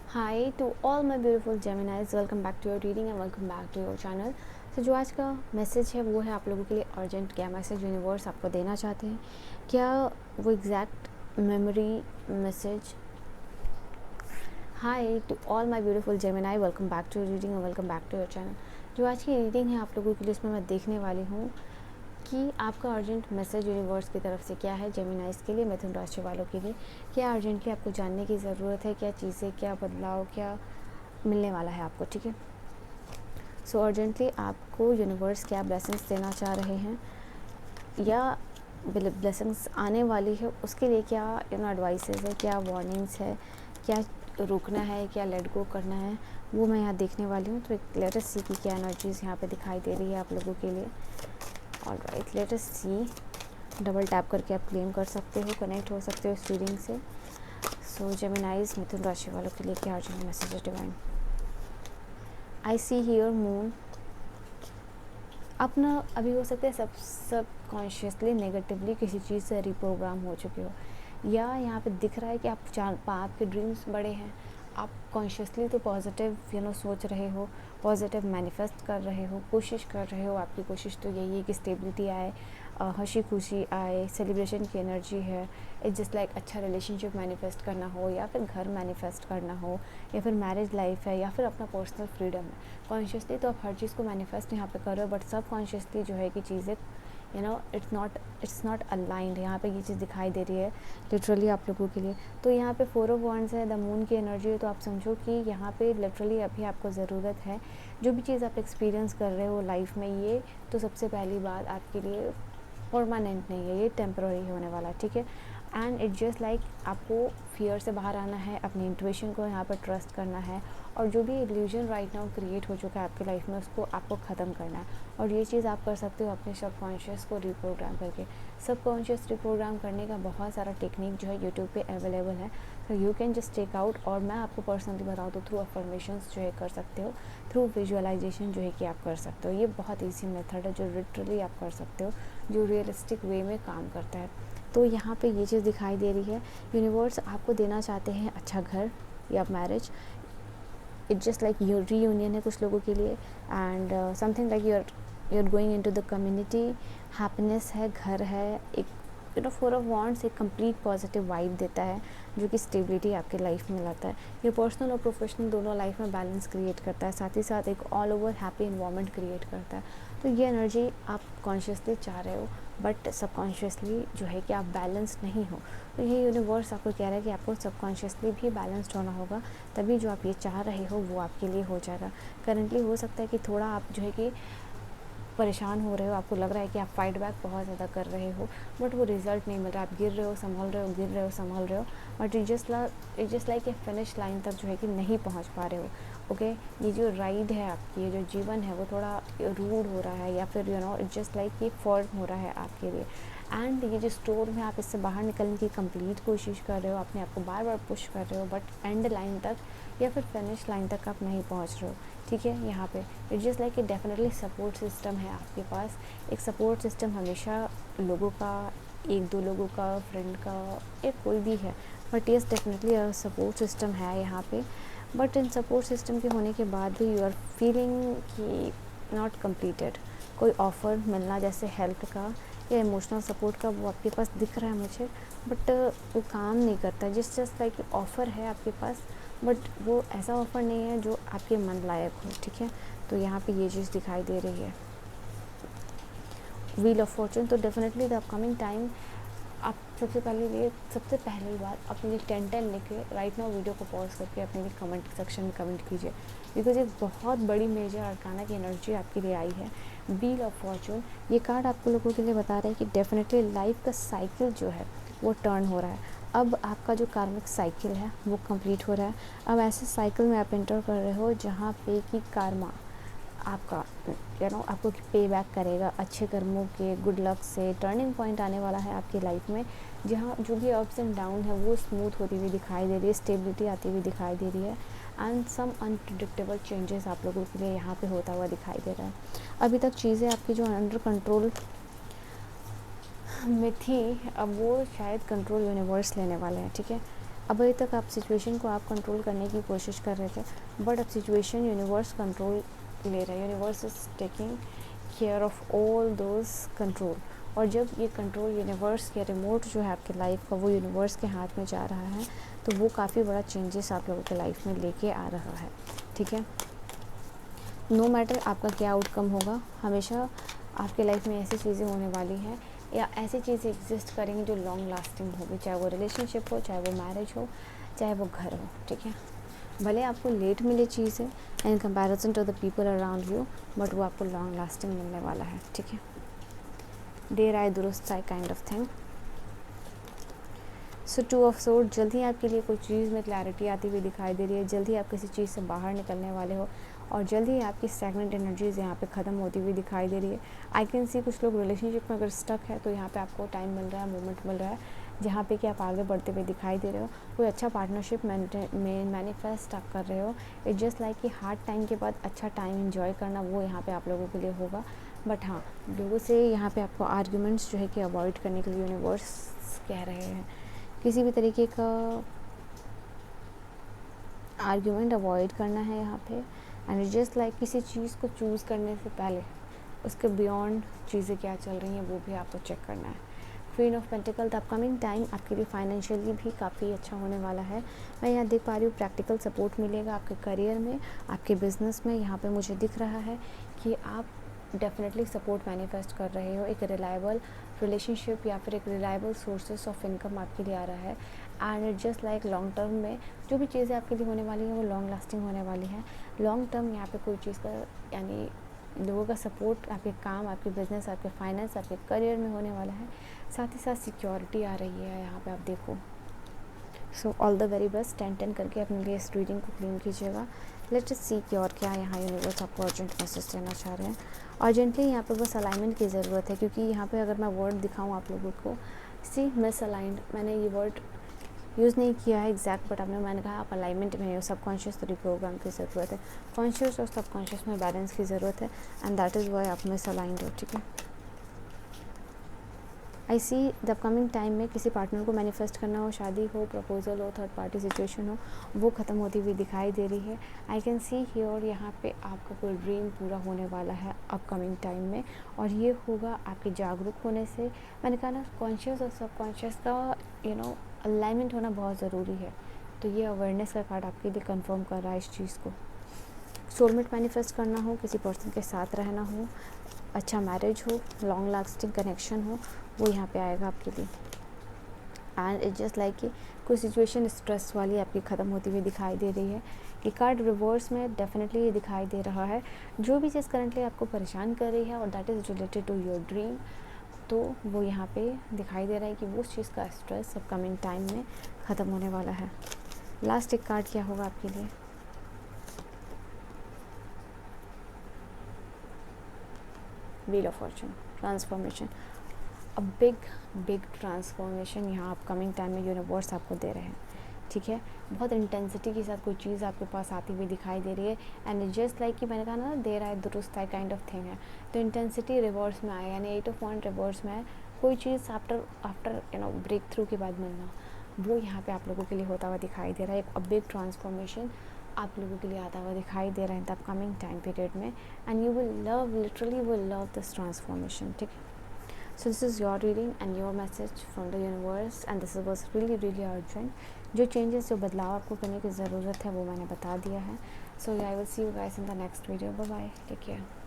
Hi to all my beautiful Geminis, welcome back to your reading and welcome back to your channel. So जो आज का message है वो है आप लोगों के लिए अर्जेंट। क्या मैसेज यूनिवर्स आपको देना चाहते हैं, क्या वो exact memory message. Hi to all my beautiful Gemini, welcome back to your reading and welcome back to your channel. जो आज की रीडिंग है आप लोगों के लिए, उसमें मैं देखने वाली हूँ कि आपका अर्जेंट मैसेज यूनिवर्स की तरफ से क्या है जेमिनाइज के लिए, मिथुन राशि वालों के लिए। क्या अर्जेंटली आपको जानने की ज़रूरत है, क्या चीज़ें, क्या बदलाव, क्या मिलने वाला है आपको, ठीक है। सो अर्जेंटली आपको यूनिवर्स क्या ब्लेसिंग्स देना चाह रहे हैं या ब्लेसिंग्स आने वाली है, उसके लिए क्या एडवाइसेस है, क्या वार्निंग्स है, क्या रुकना है, क्या लेट गो करना है, वो मैं यहाँ देखने वाली हूँ। तो एक लेट अस सी की क्या एनर्जीज यहाँ पे दिखाई दे रही है आप लोगों के लिए। ऑलराइट, लेट अस सी। डबल टैप करके आप क्लेम कर सकते हो, कनेक्ट हो सकते हो इस रीडिंग से। सो जेमिनाइज मिथुन राशि वालों के लिए क्या अर्जेंट मैसेज है divine. I see here moon. अपना अभी हो सकता है सब कॉन्शियसली नेगेटिवली किसी चीज़ से रिप्रोग्राम हो चुके हो, या यहाँ पे दिख रहा है कि आपके ड्रीम्स बड़े हैं। आप कॉन्शियसली तो पॉजिटिव सोच रहे हो, पॉजिटिव मैनिफेस्ट कर रहे हो, कोशिश कर रहे हो। आपकी कोशिश तो यही है कि स्टेबिलिटी आए, हंसी खुशी आए, सेलिब्रेशन की एनर्जी है। इट्स जस्ट लाइक अच्छा रिलेशनशिप मैनिफेस्ट करना हो, या फिर घर मैनिफेस्ट करना हो, या फिर मैरिज लाइफ है, या फिर अपना पर्सनल फ्रीडम है। कॉन्शियसली तो आप हर चीज़ को मैनिफेस्ट यहाँ पे कर रहे हो, बट सब कॉन्शियसली जो है कि चीज़ें इट्स नॉट अलाइंड। यहाँ पे ये चीज़ दिखाई दे रही है लिटरली आप लोगों के लिए। तो यहाँ पे 4 ऑफ वांड्स है, द मून की एनर्जी है। तो आप समझो कि यहाँ पे लिटरली अभी आपको ज़रूरत है, जो भी चीज़ आप एक्सपीरियंस कर रहे हो लाइफ में, ये तो सबसे पहली बात आपके लिए परमानेंट नहीं है, ये टेम्पररी होने वाला है, ठीक है। एंड इट्स जस्ट लाइक आपको फियर से बाहर आना है, अपनी इंट्यूशन को यहाँ पर ट्रस्ट करना है, और जो भी इल्यूजन राइट नाउ क्रिएट हो चुका है आपकी लाइफ में, उसको आपको ख़त्म करना है। और ये चीज़ आप कर सकते हो अपने सबकॉन्शियस को रिप्रोग्राम करके। सबकॉन्शियस रिप्रोग्राम करने का बहुत सारा टेक्निक जो है यूट्यूब पे अवेलेबल है, तो you can just take out. और मैं आपको पर्सनली बताऊँ तो थ्रू अफर्मेशंस जो है कर सकते हो, थ्रू विजुअलाइजेशन जो है कि आप कर सकते हो। ये बहुत ईजी मेथड है जो लिटरली आप कर सकते हो, जो रियलिस्टिक वे में काम करता है। तो यहाँ पे ये चीज़ दिखाई दे रही है, यूनिवर्स आपको देना चाहते हैं अच्छा घर या marriage. It's just like your reunion है कुछ लोगों के लिए, and something like you're going into the community. Happiness है, घर है, एक 4 ऑफ वांड्स एक कंप्लीट पॉजिटिव वाइब देता है, जो कि स्टेबिलिटी आपके लाइफ में लाता है। ये पर्सनल और प्रोफेशनल दोनों लाइफ में बैलेंस क्रिएट करता है, साथ ही साथ एक all over happy environment create करता है। तो ये एनर्जी आप कॉन्शियसली चाह रहे हो, बट सबकॉन्शियसली जो है कि आप बैलेंस नहीं हो। तो ये यूनिवर्स आपको कह रहा है कि आपको सबकॉन्शियसली भी बैलेंस्ड होना होगा, तभी जो आप ये चाह रहे हो वो आपके लिए हो जाएगा। करंटली हो सकता है कि थोड़ा आप जो है कि परेशान हो रहे हो, आपको लग रहा है कि आप फाइट बैक बहुत ज़्यादा कर रहे हो, बट वो रिजल्ट नहीं मिल रहा। आप गिर रहे हो, संभल रहे हो, गिर रहे हो, संभल रहे हो, but it just like a finish line तक जो है कि नहीं पहुंच पा रहे हो। ओके, ये जो राइड है आपकी, ये जो जीवन है वो थोड़ा रूड हो रहा है, या फिर इट जस्ट लाइक ये फॉर्म हो रहा है आपके लिए। एंड ये जो स्टोर में आप इससे बाहर निकलने की कंप्लीट कोशिश कर रहे हो, अपने आप को बार बार पुश कर रहे हो, बट एंड लाइन तक या फिर फिनिश लाइन तक आप नहीं पहुंच रहे हो, ठीक है। यहाँ पे it just like a definitely support system है आपके पास। एक सपोर्ट सिस्टम हमेशा लोगों का, 1-2 लोगों का, फ्रेंड का, या कोई भी है, but yes definitely support system है यहाँ पे। बट इन सपोर्ट सिस्टम के होने के बाद भी यू आर फीलिंग कि नॉट कम्प्लीटेड। कोई ऑफ़र मिलना जैसे हेल्थ का या इमोशनल सपोर्ट का, वो आपके पास दिख रहा है मुझे, बट वो काम नहीं करता। जस्ट लाइक ऑफ़र है आपके पास, बट वो ऐसा ऑफ़र नहीं है जो आपके मन लायक हो, ठीक है। तो यहाँ पे ये चीज़ दिखाई दे रही है, व्हील ऑफ फॉर्चून। तो डेफिनेटली द अपकमिंग टाइम आप सबसे पहली बार अपने लिए 10-10 लेके राइट नाउ वीडियो को पॉज करके अपने लिए कमेंट सेक्शन में कमेंट कीजिए, बिकॉज एक बहुत बड़ी मेजर अरकाना की एनर्जी आपके लिए आई है, व्हील ऑफ फॉर्चून। ये कार्ड आपको लोगों के लिए बता रहा है कि डेफिनेटली लाइफ का साइकिल जो है वो टर्न हो रहा है। अब आपका जो कार्मिक साइकिल है वो कंप्लीट हो रहा है। अब ऐसे साइकिल में आप एंटर कर रहे हो जहाँ पे कि कार्मा आपका आपको पे बैक करेगा अच्छे कर्मों के, गुड लक से। टर्निंग पॉइंट आने वाला है आपकी लाइफ में, जहाँ जो भी अप्स एंड डाउन है वो स्मूथ होती हुई दिखाई दे रही है, स्टेबिलिटी आती हुई दिखाई दे रही है, एंड सम अनप्रिडिक्टेबल चेंजेस आप लोगों के लिए यहाँ पे होता हुआ दिखाई दे रहा है। अभी तक चीज़ें आपकी जो अंडर कंट्रोल में थी, अब वो शायद कंट्रोल यूनिवर्स लेने वाले हैं, ठीक है। अभी तक आप सिचुएशन को आप कंट्रोल करने की कोशिश कर रहे थे, बट अब सिचुएशन यूनिवर्स कंट्रोल ले रहा है, universe is taking care of all those control. और जब ये कंट्रोल यूनिवर्स के रिमोट जो है आपके लाइफ का वो यूनिवर्स के हाथ में जा रहा है, तो वो काफ़ी बड़ा चेंजेस आप लोगों के लाइफ में लेके आ रहा है, ठीक है। नो मैटर आपका क्या आउटकम होगा, हमेशा आपके लाइफ में ऐसी चीज़ें होने वाली हैं या ऐसी चीज़ें एग्जिस्ट करेंगी जो लॉन्ग लास्टिंग होगी, चाहे वो रिलेशनशिप हो, चाहे वो मैरिज हो, चाहे वो घर हो, ठीक है। भले आपको लेट मिले चीज़ें in comparison to the people around you, but वो आपको लॉन्ग लास्टिंग मिलने वाला है, ठीक है। देर आए दुरुस्त आए kind of thing. So 2 of sword, जल्द ही आपके लिए कोई चीज़ में क्लैरिटी आती हुई दिखाई दे रही है, जल्द ही आप किसी चीज़ से बाहर निकलने वाले हो और जल्द ही आपकी स्टैग्नेंट एनर्जीज़ यहाँ पे ख़त्म होती हुई दिखाई दे रही है। आई कैन सी कुछ लोग रिलेशनशिप में अगर स्टक है तो यहाँ पे आपको टाइम मिल रहा है, मोमेंट मिल रहा है, जहाँ पे कि आप आगे बढ़ते हुए दिखाई दे रहे हो, कोई अच्छा पार्टनरशिप में मैनिफेस्ट आप कर रहे हो। इट्स जस्ट लाइक कि हार्ड टाइम के बाद अच्छा टाइम एंजॉय करना वो यहाँ पे आप लोगों के लिए होगा। बट हाँ, लोगों से यहाँ पे आपको आर्ग्यूमेंट्स जो है कि अवॉइड करने के लिए यूनिवर्स कह रहे हैं, किसी भी तरीके का आर्ग्यूमेंट अवॉइड करना है यहाँ पे। एंड इट्स जस्ट लाइक किसी चीज़ को चूज़ करने से पहले उसके बियॉन्ड चीज़ें क्या चल रही हैं वो भी आपको चेक करना है। Queen of pentacle, the upcoming time आपके लिए फाइनेंशियली भी काफ़ी अच्छा होने वाला है। मैं यहाँ देख पा रही हूँ प्रैक्टिकल सपोर्ट मिलेगा आपके करियर में, आपके बिजनेस में। यहाँ पे मुझे दिख रहा है कि आप डेफिनेटली सपोर्ट मैनिफेस्ट कर रहे हो, एक रिलायबल रिलेशनशिप या फिर एक रिलायबल सोर्सेस ऑफ इनकम आपके लिए आ रहा है। And it just like long term में जो भी चीज़ें आपके लिए होने वाली हैं वो लॉन्ग लास्टिंग होने वाली है। लॉन्ग टर्म यहाँ पे कोई चीज़ का यानी लोगों का सपोर्ट आपके काम, आपके बिजनेस, आपके फाइनेंस, आपके करियर में होने वाला है। साथ ही साथ सिक्योरिटी आ रही है यहाँ पे आप देखो। So all the very best. 10-10 करके अपने लिए इस रीडिंग को क्लीन कीजिएगा। लेट अस सी कि और क्या यहाँ यूनिवर्स आपको अर्जेंट मैसेज देना चाह रहे हैं। अर्जेंटली यहाँ पे बस अलाइनमेंट की ज़रूरत है, क्योंकि यहाँ पे अगर मैं वर्ड दिखाऊँ आप लोगों को, सी मिस अलाइंड, मैंने ये वर्ड यूज़ नहीं किया है एग्जैक्ट, बट मैंने कहा आप अलाइनमेंट में हो, सबकॉन्शियस रिप्रोग्राम की ज़रूरत है, कॉन्शियस और सबकॉन्शियस में बैलेंस की ज़रूरत है। एंड दैट इज़ वाई आप मिस अलाइंड हो, ठीक है। आई सी द अपकमिंग टाइम में किसी पार्टनर को मैनिफेस्ट करना हो, शादी हो, प्रपोजल हो, थर्ड पार्टी सिचुएशन हो, वो ख़त्म होती हुई दिखाई दे रही है। आई कैन सी हियर यहाँ पे आपका कोई ड्रीम पूरा होने वाला है अपकमिंग टाइम में, और ये होगा आपके जागरूक होने से। मैंने कहा ना कॉन्शियस और सबकॉन्शियस का अलाइनमेंट होना बहुत ज़रूरी है, तो ये अवेयरनेस का कार्ड आपके लिए कंफर्म कर रहा है इस चीज़ को। सोलमेट मैनिफेस्ट करना हो, किसी पर्सन के साथ रहना हो, अच्छा मैरिज हो, लॉन्ग लास्टिंग कनेक्शन हो, वो यहाँ पे आएगा आपके लिए। एंड इट्स जस्ट लाइक कि कोई सिचुएशन स्ट्रेस वाली आपकी ख़त्म होती हुई दिखाई दे रही है। ये कार्ड रिवर्स में डेफिनेटली ये दिखाई दे रहा है, जो भी चीज़ करंटली आपको परेशान कर रही है और that is related to your dream, तो वो यहाँ पे दिखाई दे रहा है कि वो चीज़ का स्ट्रेस अपकमिंग टाइम में ख़त्म होने वाला है। लास्ट एक कार्ड क्या होगा आपके लिए? Wheel of Fortune, transformation. A big transformation यहाँ अपकमिंग टाइम में यूनिवर्स आपको दे रहे हैं, ठीक है। बहुत इंटेंसिटी के साथ कोई चीज़ आपके पास आती हुई दिखाई दे रही है। एंड जस्ट लाइक कि मैंने कहा ना देर आए दुरुस्त आए काइंड ऑफ थिंग है, तो इंटेंसिटी रिवर्स में आए, यानी 8 ऑफ वांड रिवर्स में है। कोई चीज़ आफ्टर ब्रेक थ्रू के बाद मिलना, वो यहाँ पे आप लोगों के लिए होता हुआ दिखाई दे रहा है। एक बिग ट्रांसफॉर्मेशन आप लोगों के लिए आता हुआ दिखाई दे रहा है द अपकमिंग टाइम पीरियड में। And you will love, literally will love this transformation, ठीक है। So this is your reading and your message from the universe, and this was really urgent. जो changes, जो बदलाव आपको करने की ज़रूरत है वो मैंने बता दिया है. So yeah, I will see you guys in the next video. Bye bye. Take care.